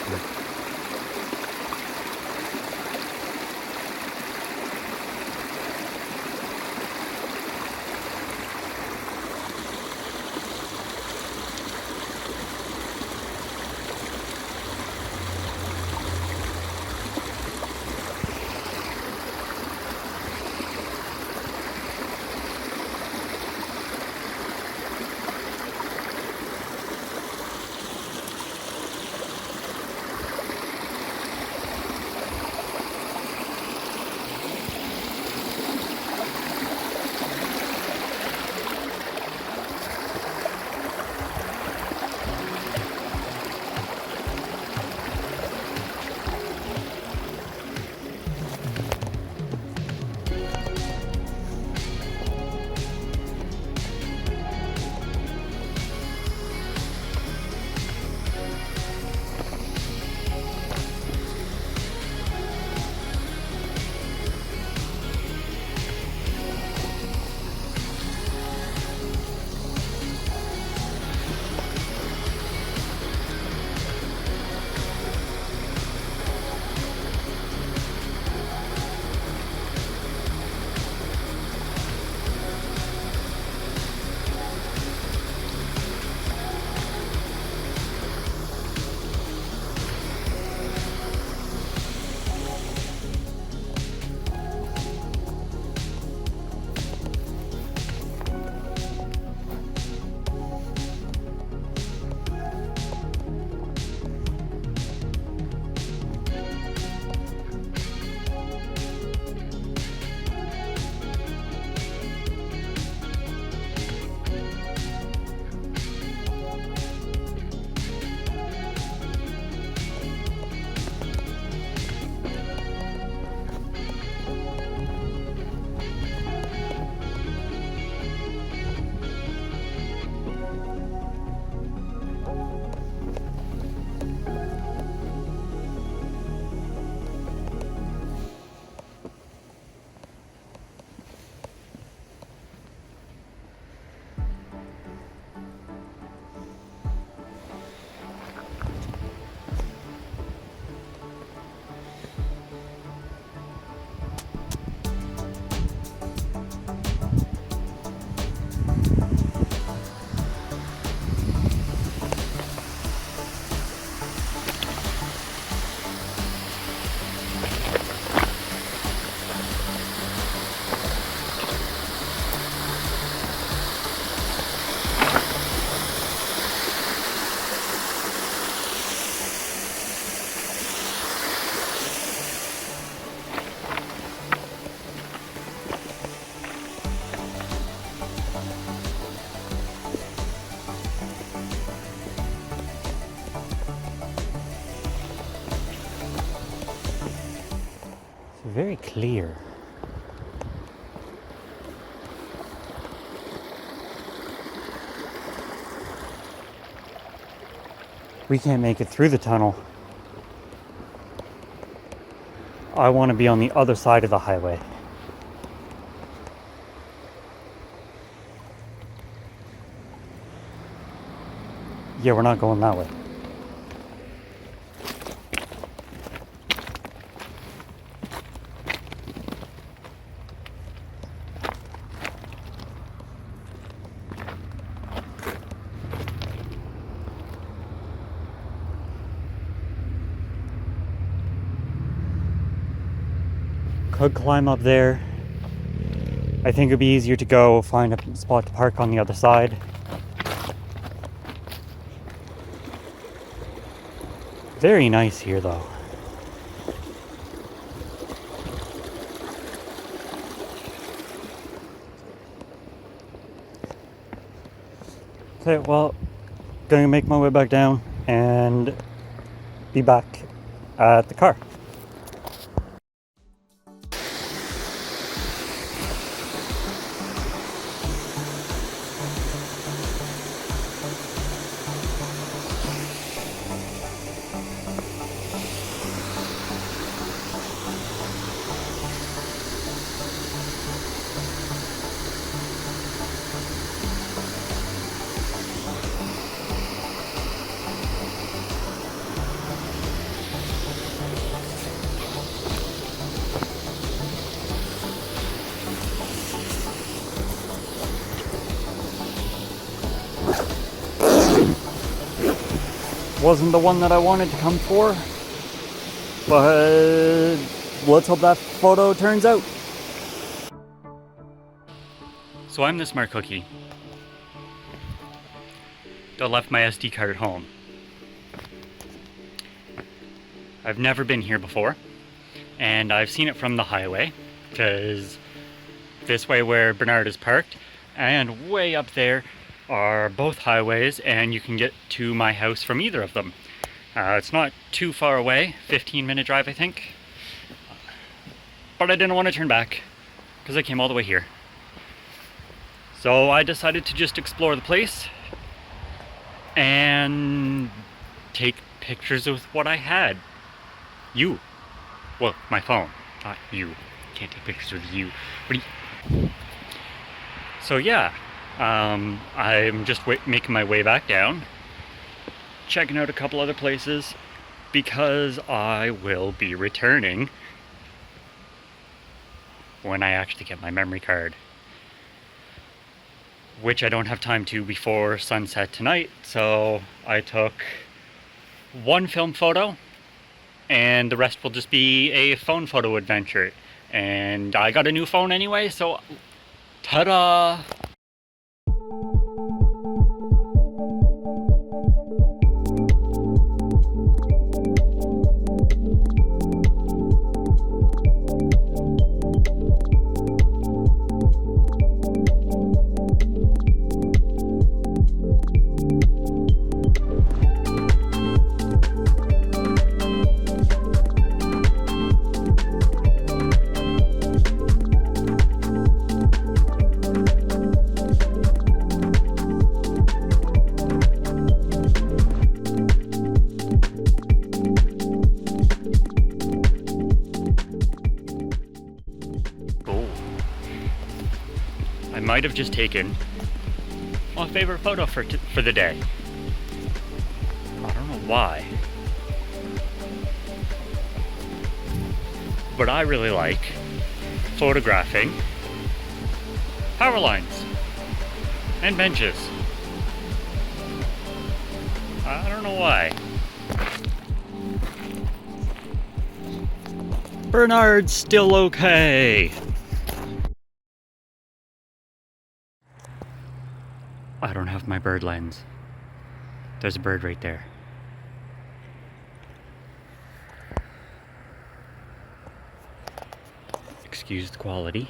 here. Very clear. We can't make it through the tunnel. I want to be on the other side of the highway. Yeah, we're not going that way. Could climb up there. I think it'd be easier to go find a spot to park on the other side. Very nice here though. Okay, well, gonna make my way back down and be back at the car. Wasn't the one that I wanted to come for, but let's hope that photo turns out. So I'm the smart cookie that left my SD card at home. I've never been here before, and I've seen it from the highway, because this way where Bernard is parked and way up there are both highways, and you can get to my house from either of them. It's not too far away, 15-minute drive I think, but I didn't want to turn back because I came all the way here. So I decided to just explore the place and take pictures with what I had. Well, my phone, not you. Can't take pictures with you. So yeah, I'm just making my way back down, checking out a couple other places, because I will be returning when I actually get my memory card, which I don't have time to before sunset tonight. So I took one film photo, and the rest will just be a phone photo adventure. And I got a new phone anyway, so ta-da! I might have just taken my favorite photo for the day. I don't know why, but I really like photographing power lines and benches. I don't know why. Bernard's still okay. I don't have my bird lens. There's a bird right there. Excuse the quality.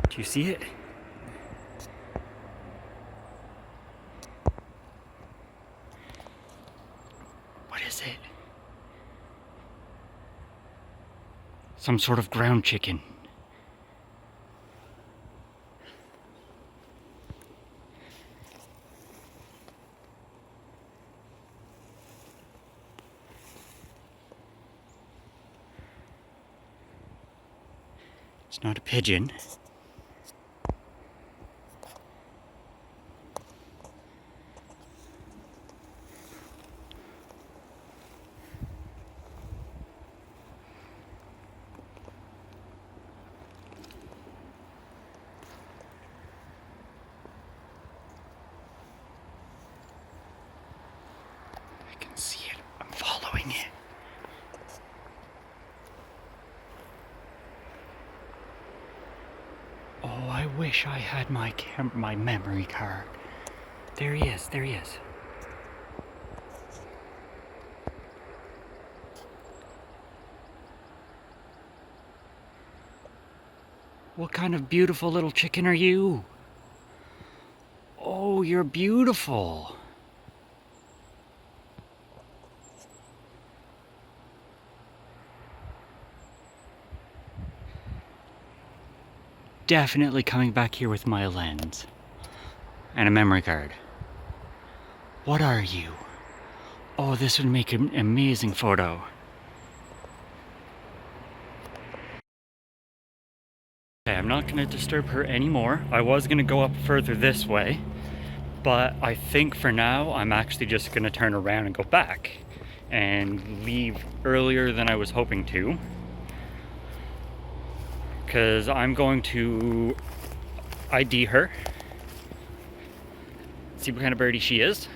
Do you see it? What is it? Some sort of ground chicken. It's not a pigeon. I can see it. I'm following it. Oh, I wish I had my memory card. There he is, there he is. What kind of beautiful little chicken are you? Oh, you're beautiful. Definitely coming back here with my lens and a memory card. What are you? Oh, this would make an amazing photo. Okay, I'm not gonna disturb her anymore. I was gonna go up further this way, but I think for now I'm actually just gonna turn around and go back and leave earlier than I was hoping to, because I'm going to ID her see what kind of birdie she is,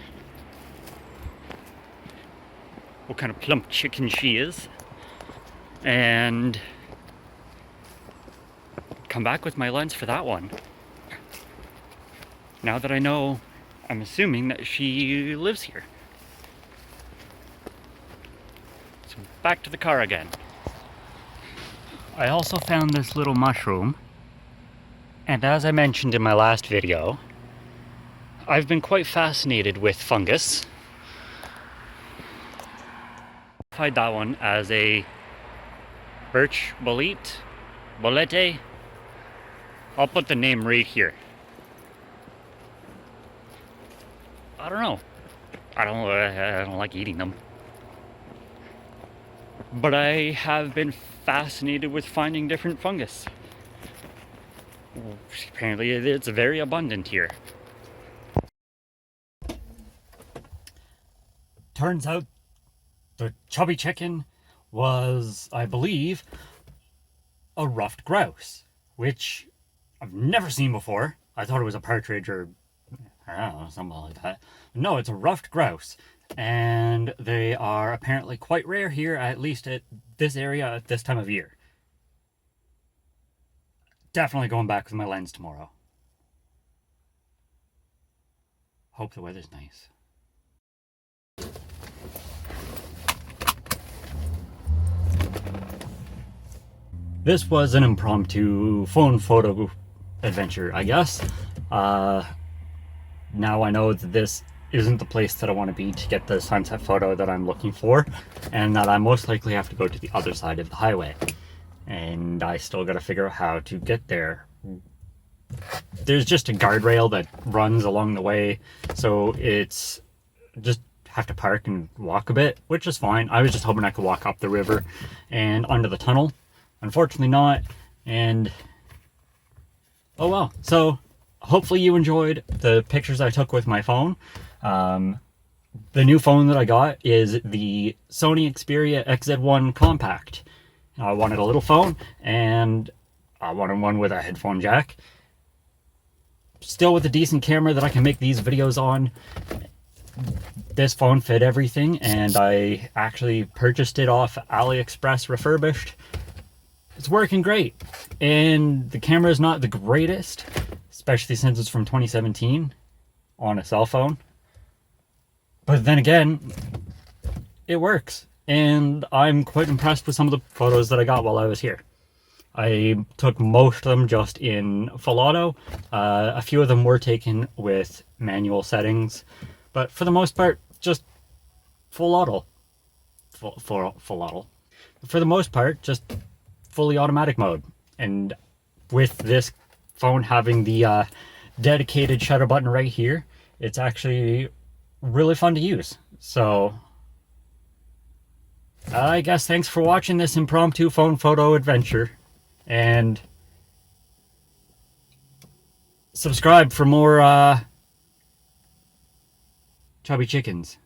what kind of plump chicken she is, and come back with my lens for that one. Now that I know, I'm assuming that she lives here. So back to the car again. I also found this little mushroom, and as I mentioned in my last video, I've been quite fascinated with fungus. I identified that one as a birch bolete. I'll put the name right here. I don't know. I don't like eating them. But I have been fascinated with finding different fungus. Apparently it's very abundant here. Turns out the chubby chicken was, I believe, a ruffed grouse, which I've never seen before. I thought it was a partridge or, I don't know, something like that. No, it's a ruffed grouse. And they are apparently quite rare here, at least at this area at this time of year. Definitely going back with my lens tomorrow. Hope the weather's nice. This was an impromptu phone photo adventure, I guess. Now I know that this isn't the place that I want to be to get the sunset photo that I'm looking for, and that I most likely have to go to the other side of the highway. And I still got to figure out how to get there. There's just a guardrail that runs along the way, so it's just have to park and walk a bit, which is fine. I was just hoping I could walk up the river and under the tunnel. Unfortunately not, and oh well. So hopefully you enjoyed the pictures I took with my phone. The new phone that I got is the Sony Xperia XZ1 Compact. I wanted a little phone, and I wanted one with a headphone jack. Still with a decent camera that I can make these videos on. This phone fit everything, and I actually purchased it off AliExpress refurbished. It's working great, and the camera is not the greatest, especially since it's from 2017 on a cell phone. But then again, it works, and I'm quite impressed with some of the photos that I got while I was here. I took most of them just in full auto. A few of them were taken with manual settings, but for the most part, just full auto. Full auto. For the most part, just fully automatic mode. And with this phone having the dedicated shutter button right here, it's actually really fun to use. So I guess thanks for watching this impromptu phone photo adventure, and subscribe for more chubby chickens.